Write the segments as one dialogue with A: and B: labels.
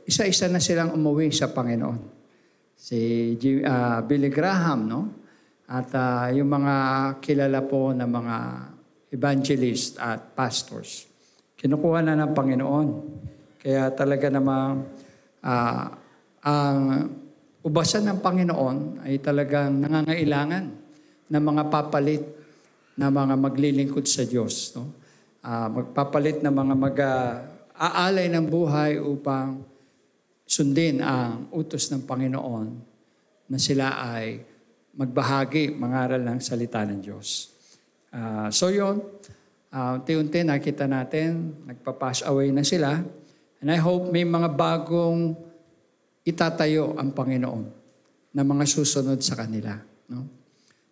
A: isa-isa na silang umuwi sa Panginoon. Si Billy Graham, no? At yung mga kilala po na mga evangelist at pastors. Kinukuha na ng Panginoon. Kaya talaga namang ang ubasan ng Panginoon ay talagang nangangailangan ng mga papalit na mga maglilingkod sa Diyos. No? Magpapalit na mga mag-aalay ng buhay upang sundin ang utos ng Panginoon na sila ay magbahagi, mangaral ng salita ng Diyos. So yun, unti-unti nakita natin, nagpa-pass away na sila. And I hope may mga bagong itatayo ang Panginoon na mga susunod sa kanila. No?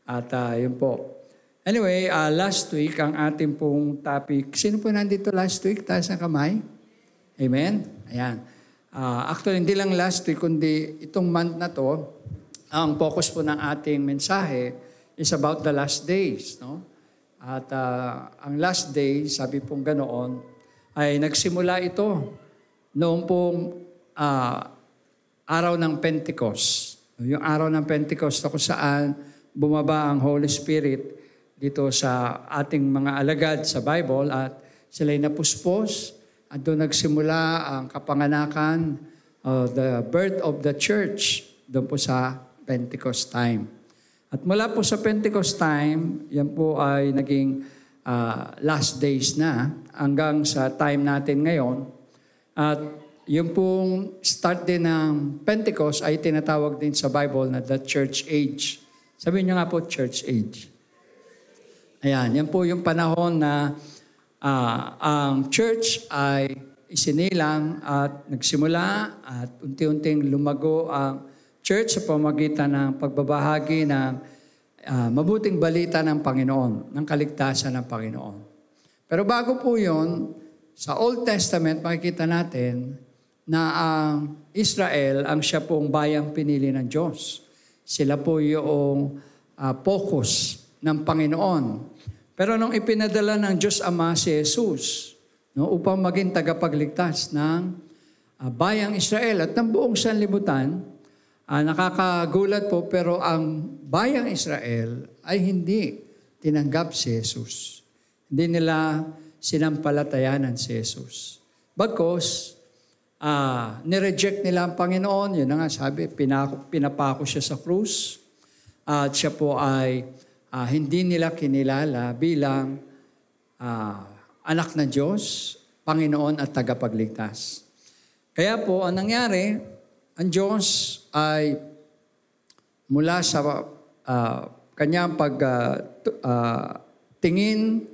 A: At yun po. Anyway, last week, ang ating pong topic. Sino po nandito last week? Taas ang kamay. Amen? Ayan. Actually, hindi lang last week, kundi itong month na to, ang focus po ng ating mensahe is about the last days. No? At ang last day, sabi pong ganoon, ay nagsimula ito noong pong araw ng Pentecost. Yung araw ng Pentecost na kung saan bumaba ang Holy Spirit dito sa ating mga alagad sa Bible at sila'y napuspos at doon nagsimula ang kapanganakan, the birth of the church doon po sa Pentecost time. At mula po sa Pentecost time, yan po ay naging last days na hanggang sa time natin ngayon. At yung pong start din ng Pentecost ay tinatawag din sa Bible na the church age. Sabihin niyo nga po, church age. Ayan, yan po yung panahon na ang church ay isinilang at nagsimula at unti-unting lumago ang church sa pamamagitan ng pagbabahagi ng mabuting balita ng Panginoon, ng kaligtasan ng Panginoon. Pero bago po yun, sa Old Testament, makikita natin na ang Israel, ang siya pong bayang pinili ng Diyos. Sila po yung focus ng Panginoon. Pero nung ipinadala ng Diyos Ama si Jesus, no, upang maging tagapagligtas ng bayang Israel at ng buong sanlibutan, nakakagulat po, pero ang bayang Israel ay hindi tinanggap si Jesus. Hindi nila sinampalatayanan si Jesus. Bagkus, nireject nila ang Panginoon. Yun na nga sabi, pinapako siya sa krus. At siya po ay hindi nila kinilala bilang anak ng Diyos, Panginoon at tagapagligtas. Kaya po, ang nangyari, ang Diyos ay mula sa kanyang pagtingin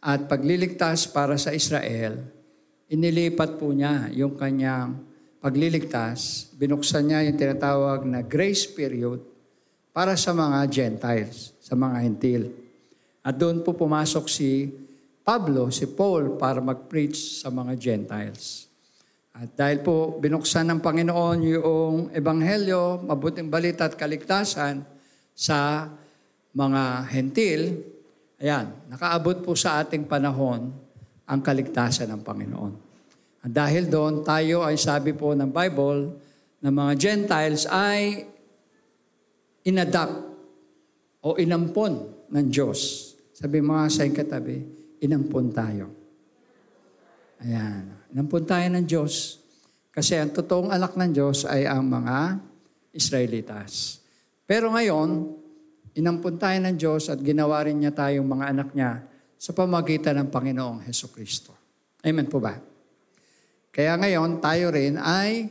A: at pagliligtas para sa Israel, inilipat po niya yung kanyang pagliligtas, binuksan niya yung tinatawag na grace period para sa mga Gentiles, sa mga Hentil. At doon po pumasok si Pablo, si Paul, para mag-preach sa mga Gentiles. At dahil po binuksan ng Panginoon yung Ebanghelyo, mabuting balita at kaligtasan sa mga Hentil, ayan, nakaabot po sa ating panahon ang kaligtasan ng Panginoon. At dahil doon, tayo ay sabi po ng Bible na mga Gentiles ay inadapt o inampon ng Diyos. Sabi mga sa katabi, inampon tayo. Ayan. Inampon tayo ng Diyos. Kasi ang totoong anak ng Diyos ay ang mga Israelitas. Pero ngayon, inampon tayo ng Diyos at ginawa rin niya tayong mga anak niya sa pamagitan ng Panginoong Hesukristo. Amen po ba? Kaya ngayon, tayo rin ay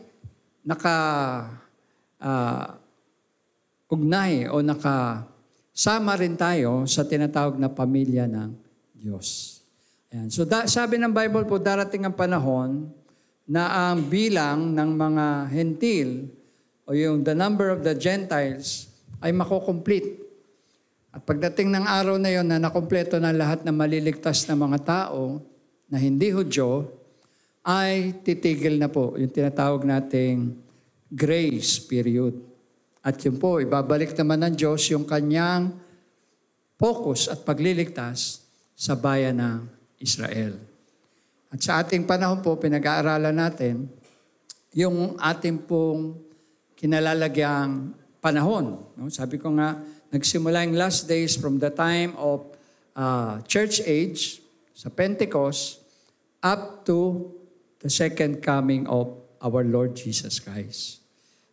A: ugnay o nakasama rin tayo sa tinatawag na pamilya ng Diyos. Ayan. So sabi ng Bible po, darating ang panahon na ang bilang ng mga Hentil o yung the number of the Gentiles ay makukomplete. At pagdating ng araw na yon na nakompleto na lahat ng maliligtas na mga tao na hindi Hudyo, ay titigil na po yung tinatawag nating grace period. At yun po, ibabalik naman ng Diyos yung kanyang focus at pagliligtas sa bayan ng Israel. At sa ating panahon po, pinag-aaralan natin yung ating pong kinalalagyang panahon. No? Sabi ko nga, nagsimula yung last days from the time of church age, sa Pentecost, up to the second coming of our Lord Jesus Christ.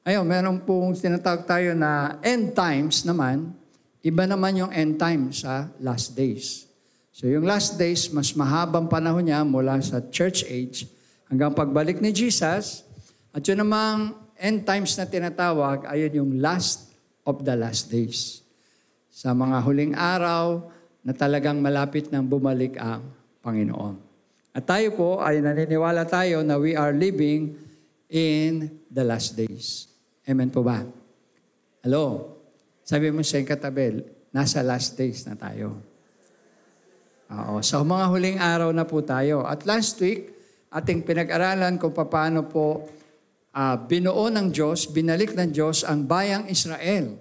A: Ayun, meron pong tinatawag tayo na end times naman. Iba naman yung end times sa last days. So yung last days, mas mahabang panahon niya mula sa church age hanggang pagbalik ni Jesus. At yun namang end times na tinatawag, ayun yung last of the last days. Sa mga huling araw na talagang malapit nang bumalik ang Panginoon. At tayo po ay naniniwala tayo na we are living in the last days. Amen po ba? Hello? Sabi mo sa katabel, nasa last days na tayo. Oo, sa mga huling araw na po tayo. At last week, ating pinag-aralan kung paano po binuo ng Diyos, binalik ng Diyos ang bayang Israel.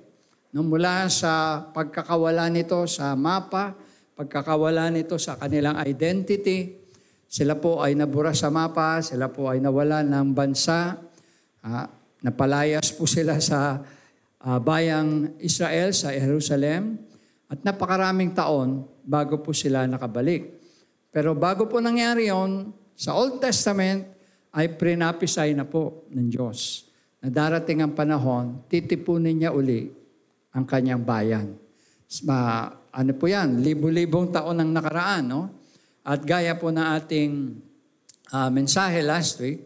A: No, mula sa pagkakawala nito sa mapa, pagkakawala nito sa kanilang identity, sila po ay nabura sa mapa, sila po ay nawala ng bansa, napalayas po sila sa bayang Israel, sa Jerusalem, at napakaraming taon bago po sila nakabalik. Pero bago po nangyari yon, sa Old Testament ay prinapisay na po ng Diyos na darating ang panahon, titipunin niya uli ang kanyang bayan. Ano po yan? Libo-libong taon ang nakaraan, no? At gaya po ng ating mensahe last week,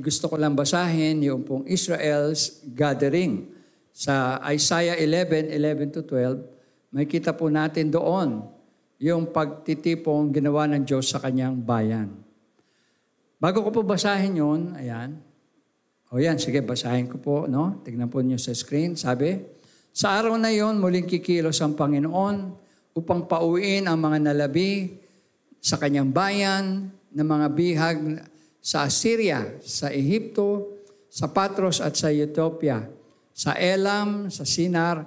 A: gusto ko lang basahin yung pong Israel's gathering. Sa Isaiah 11:11-12, may kita po natin doon yung pagtitipong ginawa ng Diyos sa kanyang bayan. Bago ko po basahin yun, ayan. O yan, sige, basahin ko po, no? Tignan po niyo sa screen. Sabi, sa araw na yon, muling kikilos ang Panginoon upang pauwiin ang mga nalabi sa kanyang bayan ng mga bihag sa Assyria, sa Ehipto, sa Patros at sa Ethiopia, sa Elam, sa Sinar,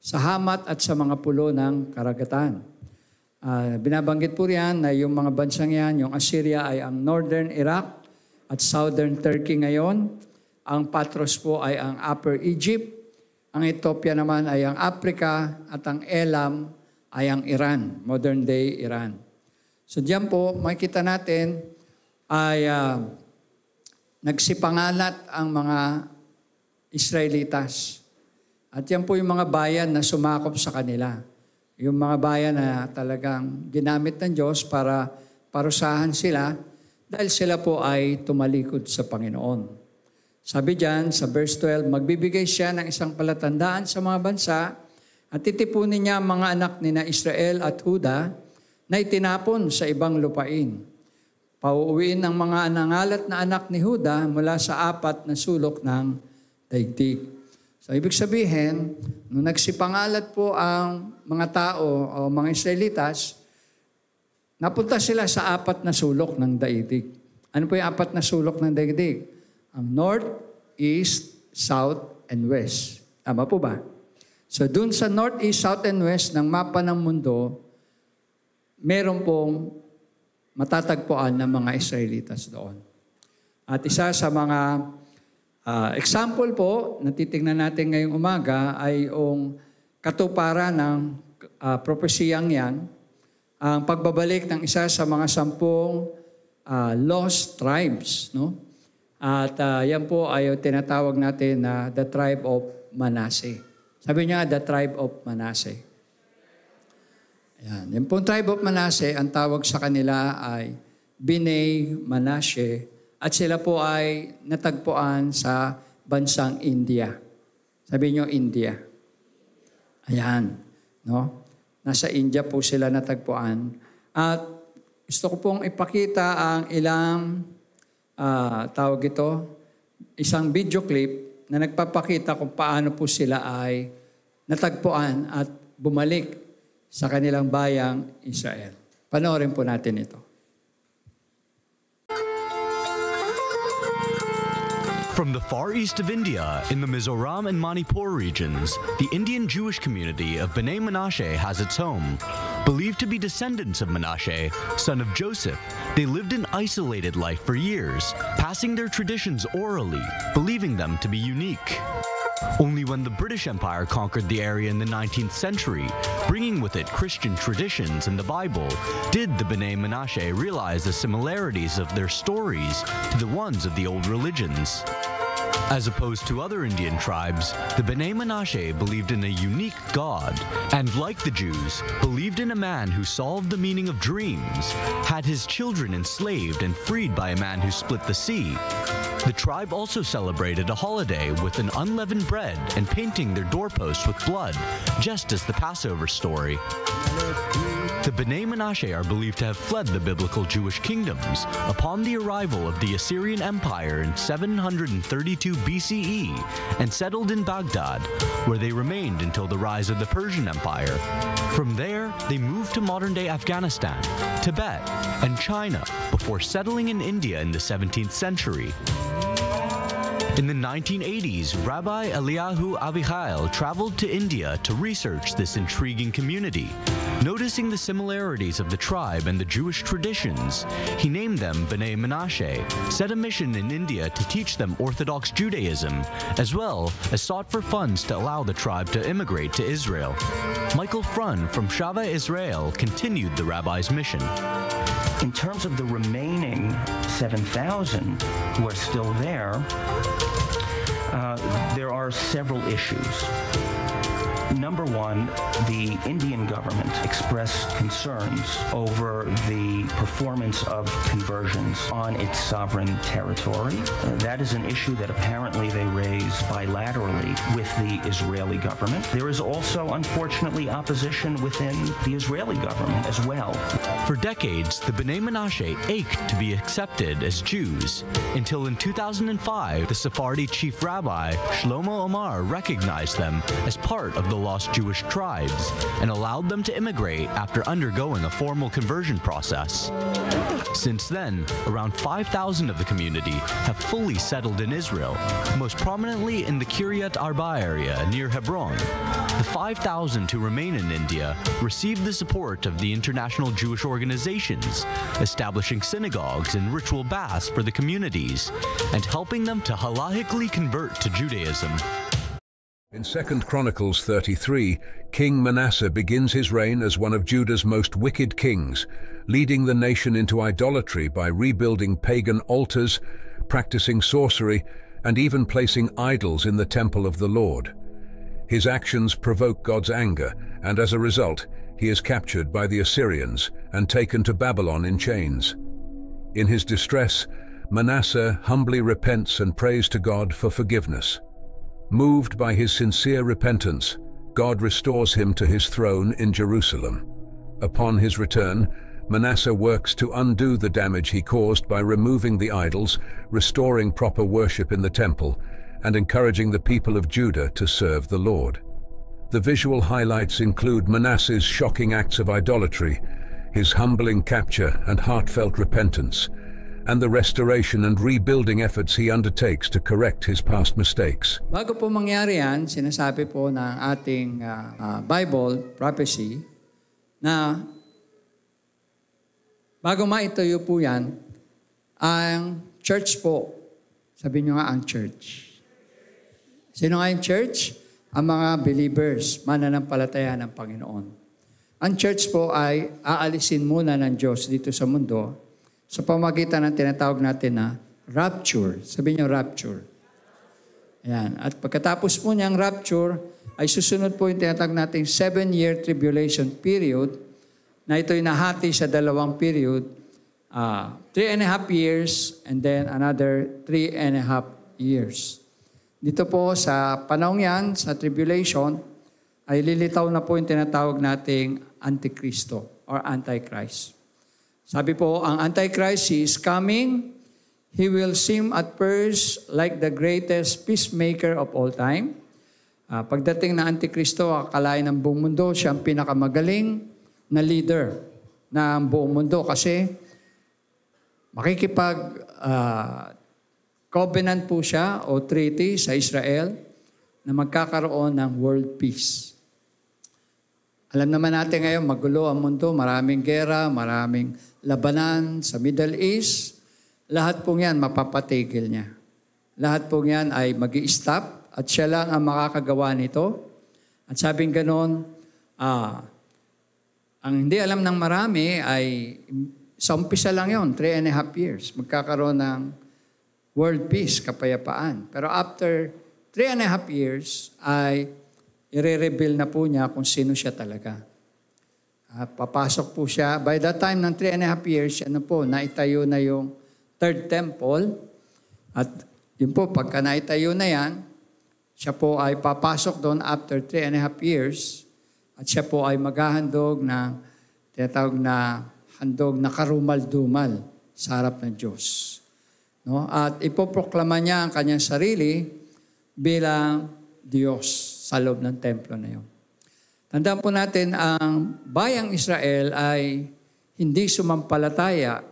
A: sa Hamat at sa mga pulo ng karagatan. Binabanggit po riyan na yung mga bansang yan, yung Assyria ay ang northern Iraq at southern Turkey ngayon. Ang Patros po ay ang upper Egypt. Ang Ethiopia naman ay ang Africa at ang Elam ay ang Iran, modern day Iran. So diyan po, makikita natin ay nagsipangalat ang mga Israelitas. At yan po yung mga bayan na sumakop sa kanila. Yung mga bayan na talagang ginamit ng Diyos para parusahan sila dahil sila po ay tumalikod sa Panginoon. Sabi diyan sa verse 12, magbibigay siya ng isang palatandaan sa mga bansa at titipunin niya ang mga anak ni na Israel at Huda na itinapon sa ibang lupain. Pauuwiin ng mga nangalat na anak ni Huda mula sa 4 na sulok ng daigdig. So, ibig sabihin, nung nagsipangalat po ang mga tao o mga Israelitas, napunta sila sa 4 na sulok ng daigdig. Ano po yung 4 na sulok ng daigdig? Ang North, East, South, and West. Tama po ba? So, dun sa North, East, South, and West ng mapa ng mundo, meron pong matatagpuan ng mga Israelitas doon. At isa sa mga example po na titingnan natin ngayong umaga ay yung katuparan ng propesiyang yan, ang pagbabalik ng isa sa mga 10 lost tribes. No? At yan po ay tinatawag natin na the tribe of Manasseh. Sabi niya, the tribe of Manasseh. Ayan. Yung pong tribe of Manasseh, ang tawag sa kanila ay Bnei Manasseh at sila po ay natagpuan sa bansang India. Sabi niyo, India. Ayan. No? Nasa India po sila natagpuan. At gusto ko pong ipakita ang ilang, tawag ito, isang video clip na nagpapakita kung paano po sila ay natagpuan at bumalik sa kanilang bayang Israel. Panoorin po natin ito.
B: From the far east of India, in the Mizoram and Manipur regions, the Indian Jewish community of Bnei Menashe has its home. Believed to be descendants of Menashe, son of Joseph, they lived an isolated life for years, passing their traditions orally, believing them to be unique. Only when the British Empire conquered the area in the 19th century, bringing with it Christian traditions and the Bible, did the B'nai Menashe realize the similarities of their stories to the ones of the old religions. As opposed to other Indian tribes, the B'nai Menashe believed in a unique God, and like the Jews, believed in a man who solved the meaning of dreams, had his children enslaved and freed by a man who split the sea. The tribe also celebrated a holiday with an unleavened bread and painting their doorposts with blood, just as the Passover story. The B'nai Menashe are believed to have fled the biblical Jewish kingdoms upon the arrival of the Assyrian Empire in 732 BCE and settled in Baghdad, where they remained until the rise of the Persian Empire. From there, they moved to modern-day Afghanistan, Tibet, and China before settling in India in the 17th century. In the 1980s, Rabbi Eliyahu Avichail traveled to India to research this intriguing community. Noticing the similarities of the tribe and the Jewish traditions, he named them B'nai Menashe, set a mission in India to teach them Orthodox Judaism, as well as sought for funds to allow the tribe to immigrate to Israel. Michael Frun from Shava Israel continued the rabbi's mission.
C: In terms of the remaining 7,000 who are still there are several issues. Number one, the Indian government expressed concerns over the performance of conversions on its sovereign territory. That is an issue that apparently they raise bilaterally with the Israeli government. There is also, unfortunately, opposition within the Israeli government as well.
B: For decades, the B'nai Menashe ached to be accepted as Jews, until in 2005, the Sephardi chief rabbi, Shlomo Omar, recognized them as part of the lost Jewish tribes and allowed them to immigrate after undergoing a formal conversion process. Since then, around 5,000 of the community have fully settled in Israel, most prominently in the Kiryat Arba area near Hebron. The 5,000 who remain in India receive the support of the international Jewish organizations, establishing synagogues and ritual baths for the communities, and helping them to halachically convert to Judaism.
D: In 2 Chronicles 33, King Manasseh begins his reign as one of Judah's most wicked kings, leading the nation into idolatry by rebuilding pagan altars, practicing sorcery, and even placing idols in the temple of the Lord. His actions provoke God's anger, and as a result, he is captured by the Assyrians and taken to Babylon in chains. In his distress, Manasseh humbly repents and prays to God for forgiveness. Moved by his sincere repentance, God restores him to his throne in Jerusalem. Upon his return, Manasseh works to undo the damage he caused by removing the idols, restoring proper worship in the temple, and encouraging the people of Judah to serve the Lord. The visual highlights include Manasseh's shocking acts of idolatry, his humbling capture and heartfelt repentance, and the restoration and rebuilding efforts he undertakes to correct his past mistakes.
A: Bago po mangyari yan, sinasabi po ng ating Bible prophecy na bago maituyo po yan, ang church po. Sabi nyo nga ang church. Sino nga yung church? Ang mga believers, mananampalataya ng Panginoon. Ang church po ay aalisin muna ng Diyos dito sa mundo sa pamagitan ng tinatawag natin na rapture. Sabi niyo rapture. Ayan. At pagkatapos po niyang rapture, ay susunod po yung tinatawag nating 7-year tribulation period na ito'y nahati sa dalawang period, 3.5 years and then another 3.5 years. Dito po sa panahon yan, sa tribulation, ay lilitaw na po yung tinatawag nating Antikristo or Antichrist. Sabi po, ang Antichrist, he is coming. He will seem at first like the greatest peacemaker of all time. Pagdating na Antikristo, akalain ng buong mundo, siya ang pinakamagaling na leader ng buong mundo kasi makikipag-covenant po siya o treaty sa Israel na magkakaroon ng world peace. Alam naman natin ngayon, magulo ang mundo, maraming gera, maraming labanan sa Middle East. Lahat pong yan, mapapatigil niya. Lahat pong yan ay mag-i-stop at siya lang ang makakagawa nito. At sabing ganon, ang hindi alam ng marami ay sa umpisa lang yon, 3.5 years. Magkakaroon ng world peace, kapayapaan. Pero after 3.5 years ay i-reveal na po niya kung sino siya talaga. Papasok po siya. By that time ng 3.5 years, naitayo na yung third temple. At yun po, pagka naitayo na yan, siya po ay papasok doon after 3.5 years. At siya po ay maghahandog ng tinatawag na handog na karumal-dumal sa harap ng Diyos. No? At ipoproklama niya ang kanyang sarili bilang Diyos sa loob ng templo na yun. Tandaan po natin, ang bayang Israel ay hindi sumampalataya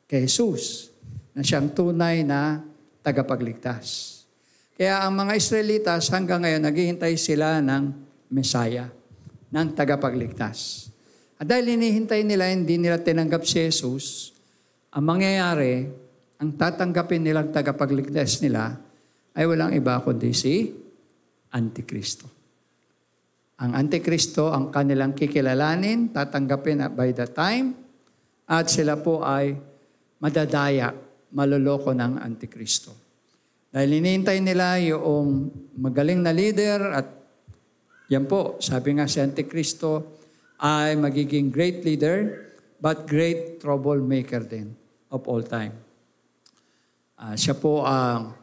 A: kay Jesus na siyang tunay na tagapagligtas. Kaya ang mga Israelitas hanggang ngayon, naghihintay sila ng Messiah, ng tagapagligtas. At dahil hinihintay nila, hindi nila tinanggap si Jesus, ang mangyayari, ang tatanggapin nilang tagapagligtas nila ay walang iba kundi si Antikristo. Ang Antikristo ang kanilang kikilalanin, tatanggapin by the time, at sila po ay madadaya, maloloko ng Antikristo. Dahil hinihintay nila yung magaling na leader at yan po, sabi nga si Antikristo ay magiging great leader but great troublemaker din of all time. Siya po ang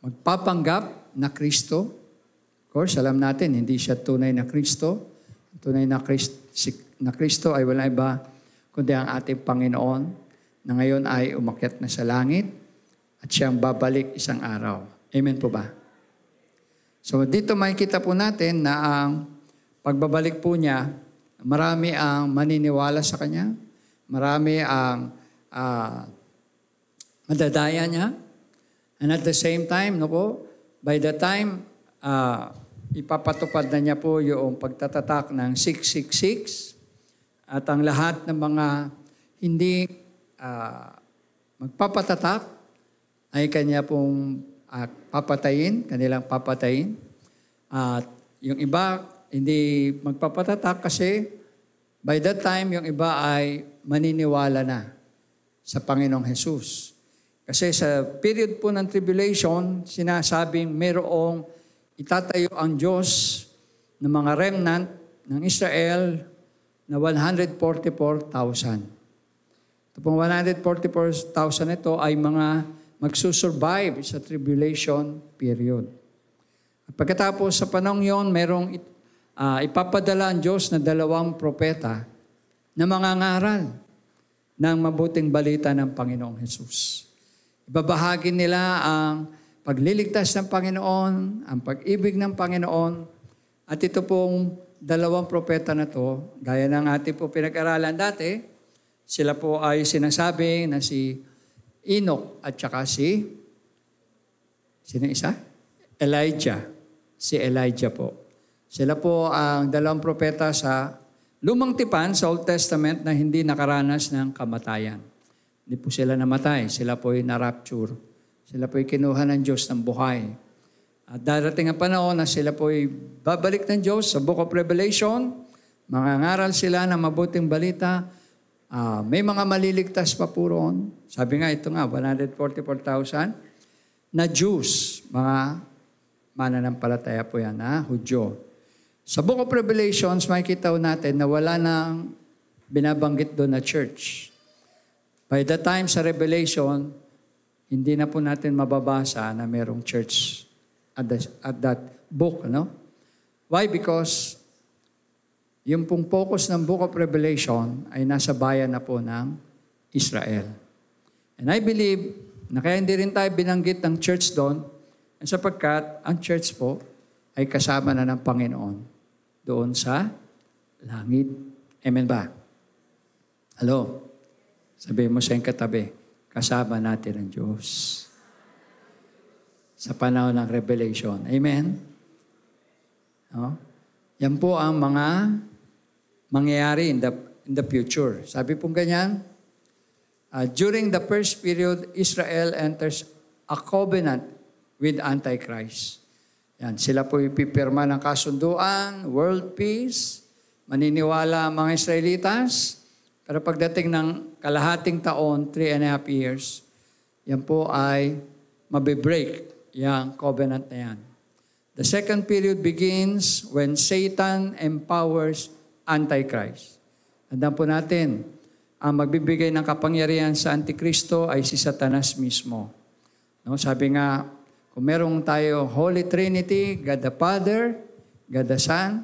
A: magpapanggap na Kristo. Of course, alam natin, hindi siya tunay na Kristo. Tunay na Kristo ay wala iba kundi ang ating Panginoon na ngayon ay umakyat na sa langit at siyang babalik isang araw. Amen po ba? So dito makikita po natin na ang pagbabalik po niya, marami ang maniniwala sa Kanya, marami ang madadaya niya, and at the same time, by the time ipapatupad na niya po yung pagtatatak ng 666 at ang lahat ng mga hindi magpapatatak ay kanya pong kanilang papatayin. At yung iba hindi magpapatatak kasi by that time yung iba ay maniniwala na sa Panginoong Jesus. Kasi sa period po ng tribulation, sinasabing mayroong itatayo ang Diyos ng mga remnant ng Israel na 144,000. Ito pong 144,000 ito ay mga magsusurvive sa tribulation period. At pagkatapos sa panahon yon, mayroong ipapadala ang Diyos na 2 propeta na mangangaral ng mabuting balita ng Panginoong Jesus. Ibabahagi nila ang pagliligtas ng Panginoon, ang pag-ibig ng Panginoon, at ito pong 2 propeta na to, gaya ng ating po pinag-aralan dati, sila po ay sinasabi na si Enoch at saka sino isa? Elijah. Si Elijah po. Sila po ang 2 propeta sa Lumang Tipan sa Old Testament na hindi nakaranas ng kamatayan. Hindi po sila namatay. Sila po ay na-rapture. Sila po ay kinuha ng Diyos ng buhay. At darating ang panahon na sila po ay babalik ng Diyos sa Book of Revelation. Mangangaral sila ng mabuting balita. May mga maliligtas pa po roon. Sabi nga, ito nga, 144,000 na Jews. Mga mananampalataya po yan, Hudyo. Sa Book of Revelations, makikita natin na wala nang binabanggit doon na church. By the time sa Revelation, hindi na po natin mababasa na merong church at that book, no? Why? Because yung pong focus ng Book of Revelation ay nasa bayan na po ng Israel. And I believe na kaya hindi rin tayo binanggit ng church doon sapagkat ang church po ay kasama na ng Panginoon doon sa langit. Amen ba? Hello? Sabihin mo sa iyong katabi, kasama natin ang Diyos sa panahon ng Revelation. Amen? No? Yan po ang mga mangyayari in the future. Sabi pong ganyan, during the first period, Israel enters a covenant with Antichrist. Yan, sila po ipipirma ng kasunduan, world peace, maniniwala ang mga Israelitas, pero pagdating ng kalahating taon, 3.5 years, yan po ay mabibreak yung covenant na yan. The second period begins when Satan empowers Antichrist. Tandaan po natin, ang magbibigay ng kapangyarihan sa Antikristo ay si Satanas mismo. No, sabi nga, kung merong tayo Holy Trinity, God the Father, God the Son,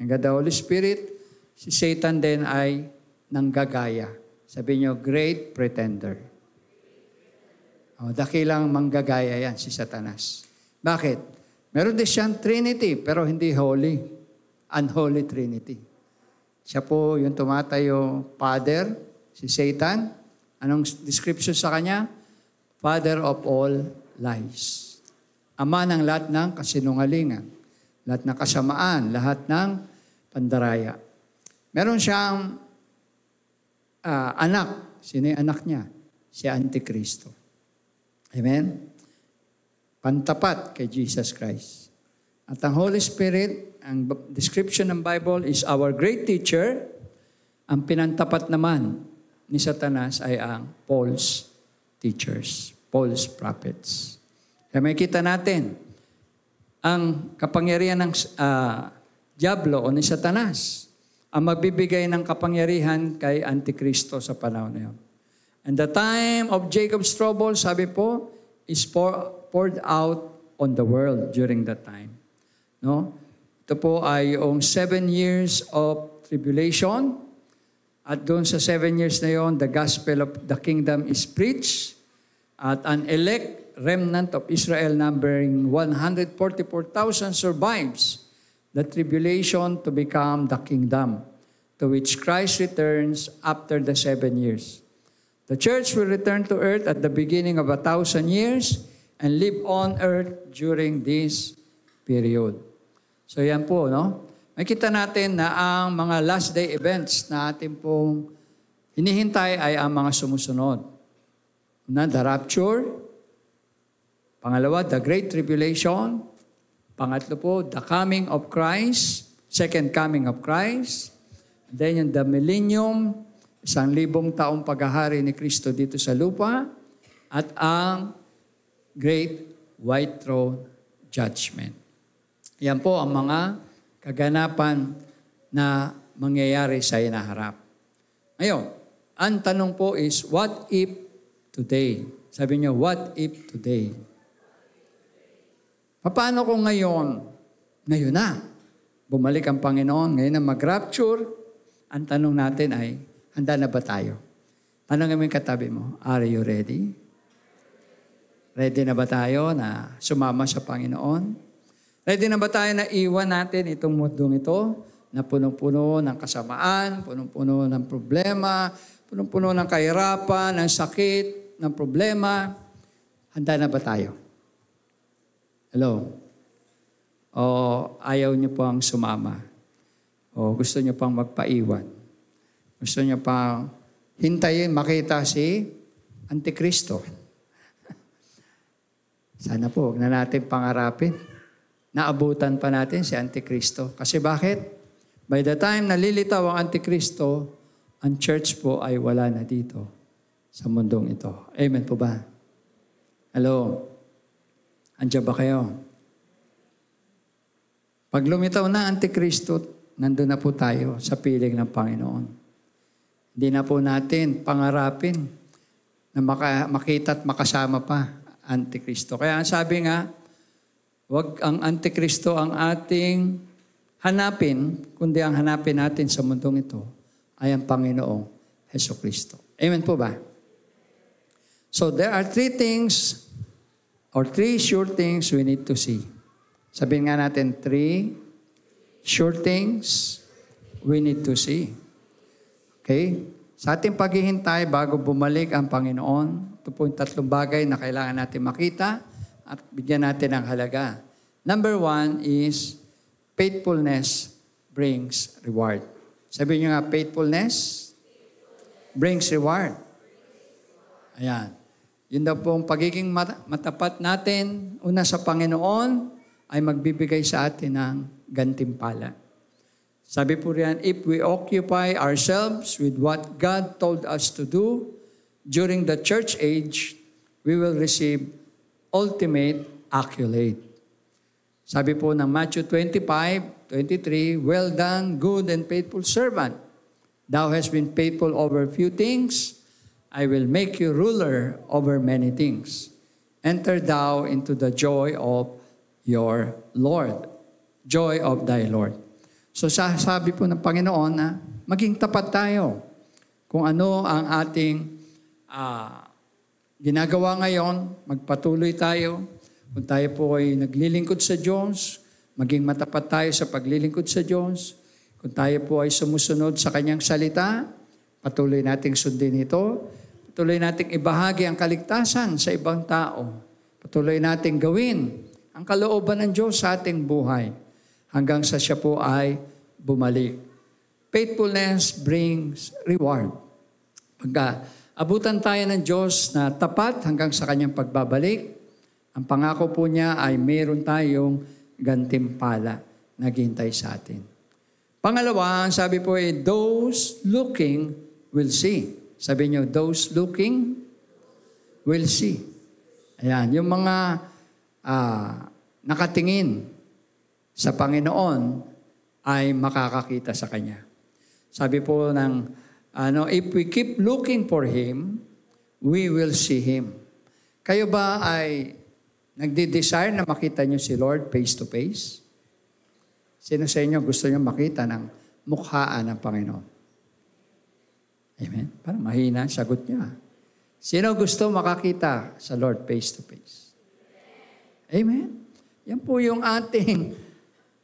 A: and God the Holy Spirit, si Satan din ay nanggagaya. Sabi nyo, great pretender. Dakilang manggagaya yan, si Satanas. Bakit? Meron din siyang Trinity, pero hindi holy. Unholy Trinity. Siya po yung tumatayo, Father, si Satan. Anong description sa kanya? Father of all lies. Ama ng lahat ng kasinungalingan, lahat ng kasamaan, lahat ng pandaraya. Meron siyang anak. Sino yung anak niya? Si Antikristo. Amen? Pantapat kay Jesus Christ. At ang Holy Spirit, ang description ng Bible is our great teacher. Ang pinantapat naman ni Satanas ay ang false teachers, false prophets. Kaya makikita natin, ang kapangyarihan ng Diablo o ni Satanas, ang magbibigay ng kapangyarihan kay Antikristo sa panahon na yun. And the time of Jacob's trouble, sabi po, is poured out on the world during that time. No? Ito po ay yung 7 years of tribulation. At doon sa 7 years na yon, the gospel of the kingdom is preached. At an elect remnant of Israel numbering 144,000 survives the tribulation to become the kingdom to which Christ returns after the 7 years. The church will return to earth at the beginning of 1,000 years and live on earth during this period. So yan po, no? Makita natin na ang mga last day events na ating pong hinihintay ay ang mga sumusunod. Una, the rapture. Pangalawa, the great tribulation. Pangatlo po, the coming of Christ. Second coming of Christ. Then yung the millennium, 1,000 taong paghahari ni Kristo dito sa lupa. At ang great white throne judgment. Yan po ang mga kaganapan na mangyayari sa inaharap. Ngayon, ang tanong po is, what if today? Sabi niyo, what if today? Paano kung ngayon? Ngayon na. Bumalik ang Panginoon. Ngayon na mag-rapture. Ang tanong natin ay, handa na ba tayo? Tanongin mo yung katabi mo, are you ready? Ready na ba tayo na sumama sa Panginoon? Ready na ba tayo na iwan natin itong mundong ito na punong-puno ng kasamaan, punong-puno ng problema, punong-puno ng kahirapan, ng sakit, ng problema? Handa na ba tayo? Hello? O ayaw niyo pang sumama? O gusto niyo pang magpaiwan? Gusto niyo pang hintayin makita si Antikristo? Sana po, huwag na natin pangarapin. Naabutan pa natin si Antikristo. Kasi bakit? By the time nalilitaw ang Antikristo, ang church po ay wala na dito sa mundong ito. Amen po ba? Hello? Andiyan ba kayo? Pag lumitaw na Antikristo, nandun na po tayo sa piling ng Panginoon. Hindi na po natin pangarapin na makita at makasama pa Antikristo. Kaya ang sabi nga, wag ang Antikristo ang ating hanapin, kundi ang hanapin natin sa mundong ito ay ang Panginoong Hesukristo. Amen po ba? So there are 3 things or 3 sure things we need to see. Sabihin nga natin, 3 sure things we need to see. Okay? Sa ating paghihintay bago bumalik ang Panginoon, ito po yung 3 bagay na kailangan natin makita at bigyan natin ng halaga. Number 1 is faithfulness brings reward. Sabi niyo nga, faithfulness brings reward. Ayan. Yun daw pong pagiging matapat natin, una sa Panginoon, ay magbibigay sa atin ng gantimpala. Sabi po riyan, if we occupy ourselves with what God told us to do during the church age, we will receive ultimate accolade. Sabi po ng Matthew 25:23, well done, good and faithful servant. Thou hast been faithful over few things, I will make you ruler over many things. Enter thou into the joy of your Lord. Joy of thy Lord. So sabi po ng Panginoon na maging tapat tayo kung ano ang ating ginagawa ngayon, magpatuloy tayo. Kung tayo po ay naglilingkod sa Diyos, maging matapat tayo sa paglilingkod sa Diyos. Kung tayo po ay sumusunod sa Kanyang salita, patuloy nating sundin ito. Patuloy nating ibahagi ang kaligtasan sa ibang tao. Patuloy nating gawin ang kalooban ng Diyos sa ating buhay hanggang sa siya po ay bumalik. Faithfulness brings reward. Pagka abutan tayo ng Diyos na tapat hanggang sa Kanyang pagbabalik, ang pangako po niya ay meron tayong gantimpala na ghintay sa atin. Pangalawa, ang sabi po ay, those looking will see. Sabi niyo, those looking will see. Ayan, yung mga nakatingin sa Panginoon ay makakakita sa Kanya. Sabi po ng, if we keep looking for Him, we will see Him. Kayo ba ay nagdi-desire na makita niyo si Lord face to face? Sino sa inyo gusto niyo makita ng mukhaan ng Panginoon? Amen? Parang mahina ang sagot niya. Sino gusto makakita sa Lord face to face? Amen? Yan po yung ating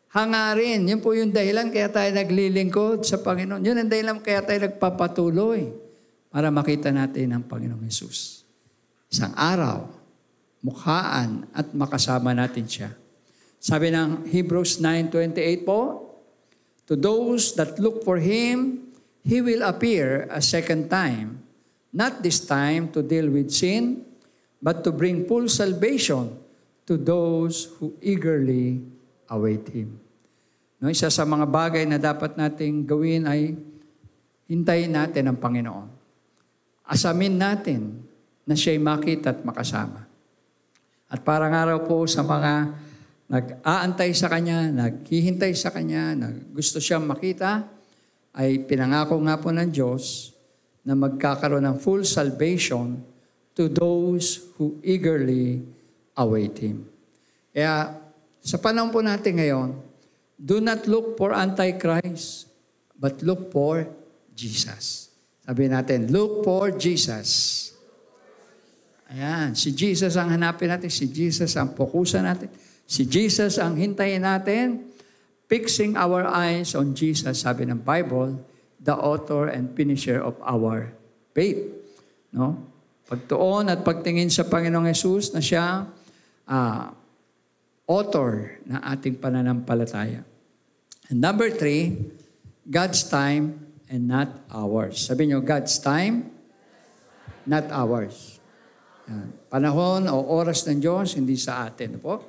A: hangarin. Yan po yung dahilan kaya tayo naglilingkod sa Panginoon. Yun ang dahilan kaya tayo nagpapatuloy para makita natin ang Panginoong Hesus. Isang araw, mukhaan at makasama natin siya. Sabi ng Hebrews 9:28 po, to those that look for Him, He will appear a second time, not this time to deal with sin, but to bring full salvation to those who eagerly await Him. No, isa sa mga bagay na dapat nating gawin ay hintayin natin ang Panginoon. Asamin natin na siya'y makita at makasama. At parang araw po sa mga nag-aantay sa Kanya, naghihintay sa Kanya, na gusto siyang makita, ay pinangako nga po ng Diyos na magkakaroon ng full salvation to those who eagerly await Him. Kaya sa panahon po natin ngayon, do not look for Antichrist, but look for Jesus. Sabi natin, look for Jesus. Ayan, si Jesus ang hanapin natin, si Jesus ang fokusan natin, si Jesus ang hintayin natin, fixing our eyes on Jesus, sabi ng Bible, the author and finisher of our faith. No? Pagtuon at pagtingin sa Panginoong Hesus na siya, author ng ating pananampalataya. And number 3, God's time and not ours. Sabi niyo, God's time, not ours. Yan. Panahon o oras ng Diyos, hindi sa atin po.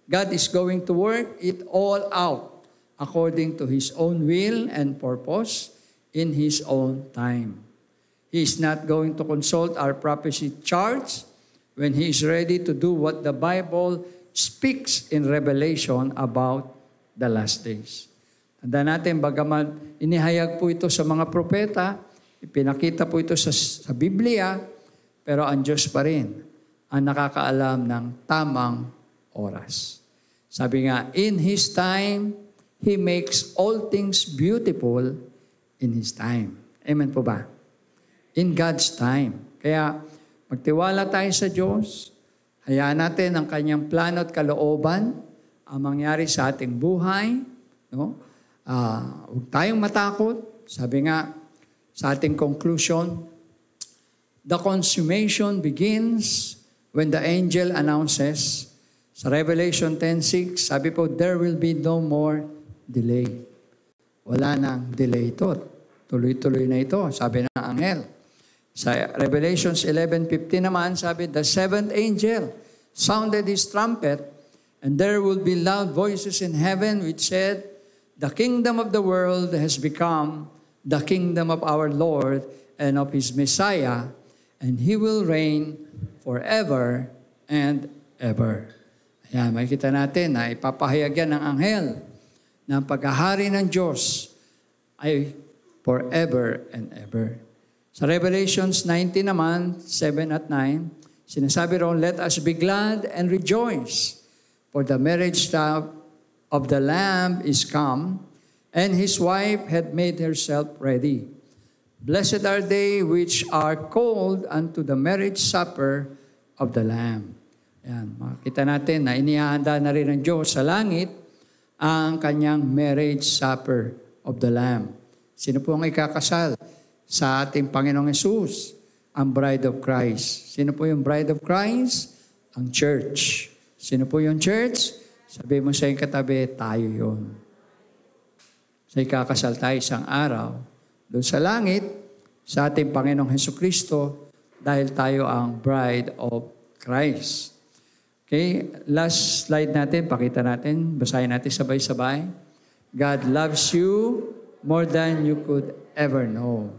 A: God is going to work it all out according to His own will and purpose in His own time. He is not going to consult our prophecy charts when He is ready to do what the Bible speaks in Revelation about the last days. Tandaan natin, bagaman inihayag po ito sa mga propeta, ipinakita po ito sa Biblia, pero ang Diyos pa rin ang nakakaalam ng tamang oras. Sabi nga, in His time, He makes all things beautiful in His time. Amen po ba? In God's time. Kaya magtiwala tayo sa Diyos, hayaan natin ang Kanyang plano at kalooban ang mangyari sa ating buhay. No? Huwag tayong matakot. Sabi nga sa ating conclusion, the consummation begins when the angel announces, sa Revelation 10:6, sabi po, there will be no more delay. wala nang delay ito. Tuloy-tuloy na ito, sabi ng anghel. Sa Revelations 11:15 naman, sabi, the seventh angel sounded his trumpet, and there will be loud voices in heaven which said, the kingdom of the world has become the kingdom of our Lord and of his Messiah, and he will reign forever and ever. Ayan, makikita natin na ipapahayag yan ng anghel na ang paghahari ng Diyos ay forever and ever. Sa Revelations 19 naman, 7 at 9, sinasabi roon, let us be glad and rejoice, for the marriage of the Lamb is come, and his wife had made herself ready. Blessed are they which are called unto the marriage supper of the Lamb. Yan, makita natin na inihahanda na rin ng Diyos sa langit ang kanyang marriage supper of the Lamb. Sino po ang ikakasal sa ating Panginoong Hesus? Ang bride of Christ. Sino po yung bride of Christ? Ang church. Sino po yung church? Sabi mo sa iyong katabi, tayo yun. Sa ikakasal tayo isang araw, doon sa langit, sa ating Panginoong Hesukristo, dahil tayo ang bride of Christ. Okay, last slide natin, pakita natin, basahin natin sabay-sabay. God loves you more than you could ever know.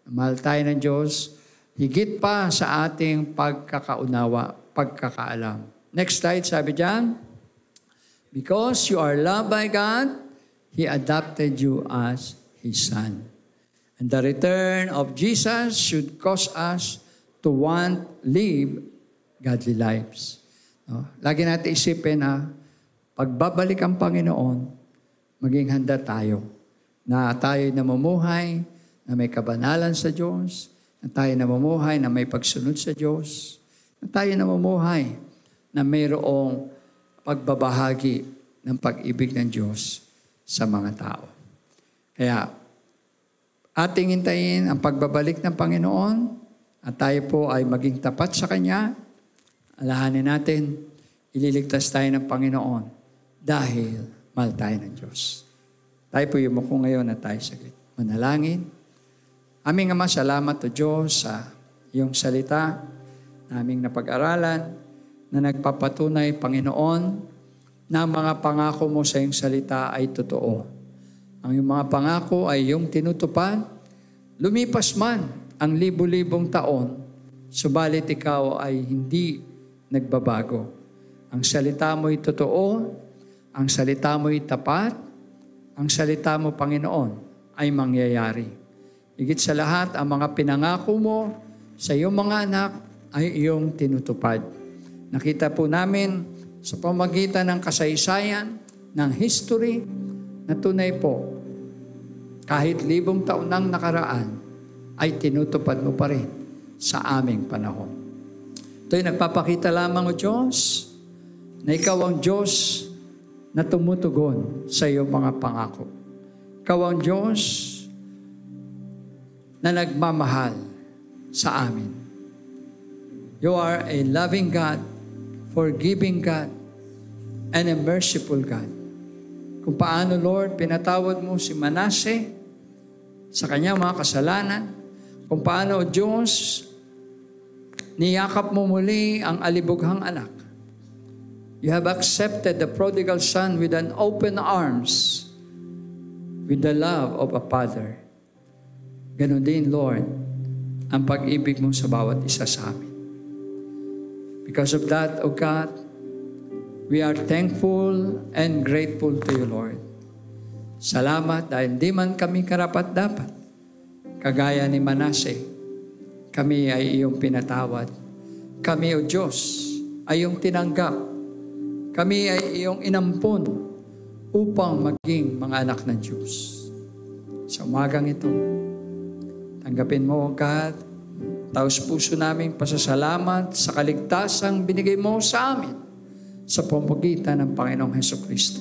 A: Mahal tayo ng Diyos, higit pa sa ating pagkakaunawa, pagkakaalam. Next slide, sabi diyan, because you are loved by God, He adopted you as His Son. And the return of Jesus should cause us to want live godly lives. No? Lagi natin isipin na pagbabalik ang Panginoon, maging handa tayo na tayo namumuhay, na may kabanalan sa Diyos, na tayo namumuhay na may pagsunod sa Diyos, na tayo namumuhay na mayroong pagbabahagi ng pag-ibig ng Diyos sa mga tao. Kaya, ating hintayin ang pagbabalik ng Panginoon at tayo po ay maging tapat sa Kanya. Alahanin natin, ililigtas tayo ng Panginoon dahil mahal tayo ng Diyos. Tayo po yumuko ngayon at tayo saglit. Manalangin. Aming Ama, salamat o Diyos sa iyong salita na aming napag-aralan na nagpapatunay, Panginoon, na ang mga pangako mo sa iyong salita ay totoo. Ang iyong mga pangako ay iyong tinutupad. Lumipas man ang libu-libong taon, subalit ikaw ay hindi nagbabago. Ang salita mo ay totoo, ang salita mo ay tapat, ang salita mo, Panginoon, ay mangyayari. Higit sa lahat, ang mga pinangako mo sa iyong mga anak ay iyong tinutupad. Nakita po namin sa pamagitan ng kasaysayan, ng history, na tunay po, kahit 1,000 taon nang nakaraan, ay tinutupad mo pa rin sa aming panahon. Ito'y nagpapakita lamang o Diyos, na ikaw ang Diyos na tumutugon sa iyong mga pangako. Ikaw ang Diyos na nagmamahal sa amin. You are a loving God, forgiving God, and a merciful God. Kung paano, Lord, pinatawad mo si Manasseh sa kanyang mga kasalanan, kung paano, Diyos, niyakap mo muli ang alibughang anak. You have accepted the prodigal son with an open arms, with the love of a father. Ganon din, Lord, ang pag-ibig mo sa bawat isa sa amin. Because of that, O God, we are thankful and grateful to you, Lord. Salamat dahil di man kami karapat-dapat. Kagaya ni Manasseh, kami ay iyong pinatawad. Kami, O Diyos, ay iyong tinanggap. Kami ay iyong inampon upang maging mga anak ng Diyos. Sa umagang ito, tanggapin mo, O God, taos puso naming pasasalamat sa kaligtasang binigay mo sa amin sa pamamagitan ng Panginoong Hesukristo.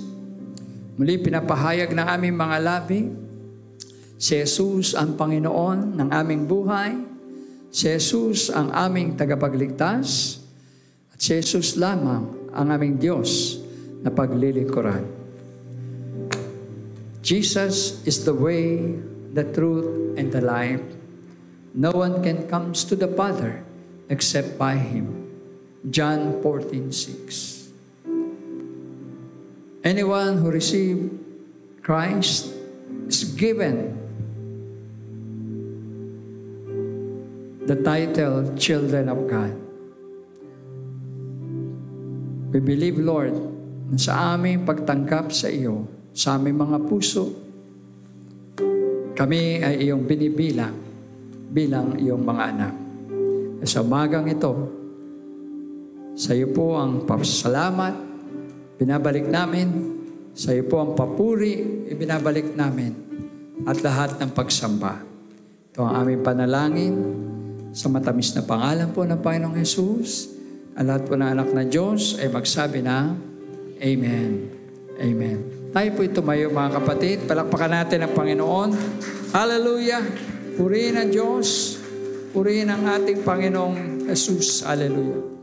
A: Muli pinapahayag ng aming mga labi, si Jesus ang Panginoon ng aming buhay, si Jesus ang aming tagapagligtas, at si Jesus lamang ang aming Diyos na paglilingkuran. Jesus is the way, the truth, and the life. No one can come to the Father except by Him. John 14:6. Anyone who received Christ is given the title Children of God. We believe, Lord, na sa aming pagtangkap sa iyo, sa aming mga puso, kami ay iyong binibilang bilang iyong mga anak. Sa umagang ito, sa iyo po ang pasalamat, binabalik namin. Sa iyo po ang papuri, ibinabalik namin. At lahat ng pagsamba. Ito ang aming panalangin sa matamis na pangalan po ng Panginoong Jesus. Ang lahat po ng anak na Diyos ay magsabi na, Amen. Amen. Tayo po tumayo mga kapatid. Palakpakan natin ang Panginoon. Hallelujah. Purihin ang Diyos. Purihin ang ating Panginoong Jesus. Hallelujah.